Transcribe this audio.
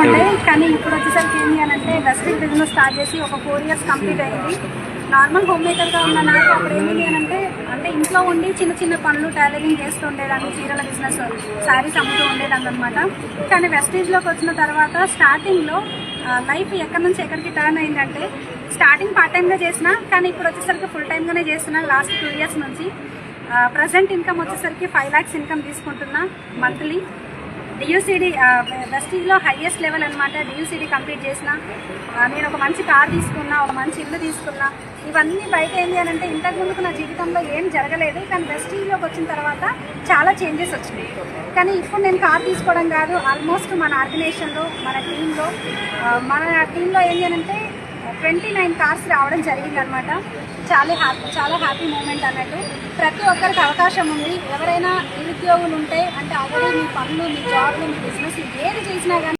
ఉండే. కానీ ఇప్పుడు వచ్చేసరికి ఏంటి అని అంటే వెస్ట్రిక్ బిజినెస్ స్టార్ట్ చేసి ఒక 4 years కంప్లీట్ అయింది. నార్మల్ హోమ్ మేకర్గా ఉన్న నాకు అప్పుడు ఏంటి అని అంటే ఇంట్లో ఉండి చిన్న చిన్న పనులు టైలరింగ్ చేస్తూ ఉండేదాన్ని, చీరల బిజినెస్, శారీస్ అమ్ముతూ ఉండేదాన్ని అనమాట. కానీ వెస్టేజ్లోకి వచ్చిన తర్వాత స్టార్టింగ్లో లైఫ్ ఎక్కడి నుంచి ఎక్కడికి టర్న్ అయిందంటే, స్టార్టింగ్ పార్ట్ టైమ్గా చేసిన, కానీ ఇప్పుడు వచ్చేసరికి ఫుల్ టైమ్గానే చేస్తున్నాను లాస్ట్ 2 years నుంచి. ప్రజెంట్ ఇన్కమ్ వచ్చేసరికి 5 lakhs ఇన్కమ్ తీసుకుంటున్నా మంత్లీ. డియూసీడీ వెస్టీజ్లో హైయెస్ట్ లెవెల్ అనమాట. డియూసీడీ కంప్లీట్ చేసిన, నేను ఒక మంచి కార్ తీసుకున్నా, ఒక మంచి ఇల్లు తీసుకున్నా. ఇవన్నీ బయట ఏంటి అని అంటే ఇంతకుముందుకు నా జీవితంలో ఏం జరగలేదు, కానీ వెస్టీజ్లోకి వచ్చిన తర్వాత చాలా చేంజెస్ వచ్చినాయి. కానీ ఇప్పుడు నేను కార్ తీసుకోవడం కాదు, ఆల్మోస్ట్ మన ఆర్గనైజేషన్లో మన టీంలో ఏంటి అని అంటే 29 కార్స్ రావడం జరిగిందనమాట. చాలా హ్యాపీ మూమెంట్ అన్నట్టు. ప్రతి ఒక్కరికి అవకాశం ఉంది. ఎవరైనా నిరుద్యోగులు ఉంటే అంటే ఆల్రెడీ మీ పనులు, మీ జాబ్లు, మీ బిజినెస్ ఏది చేసినా కానీ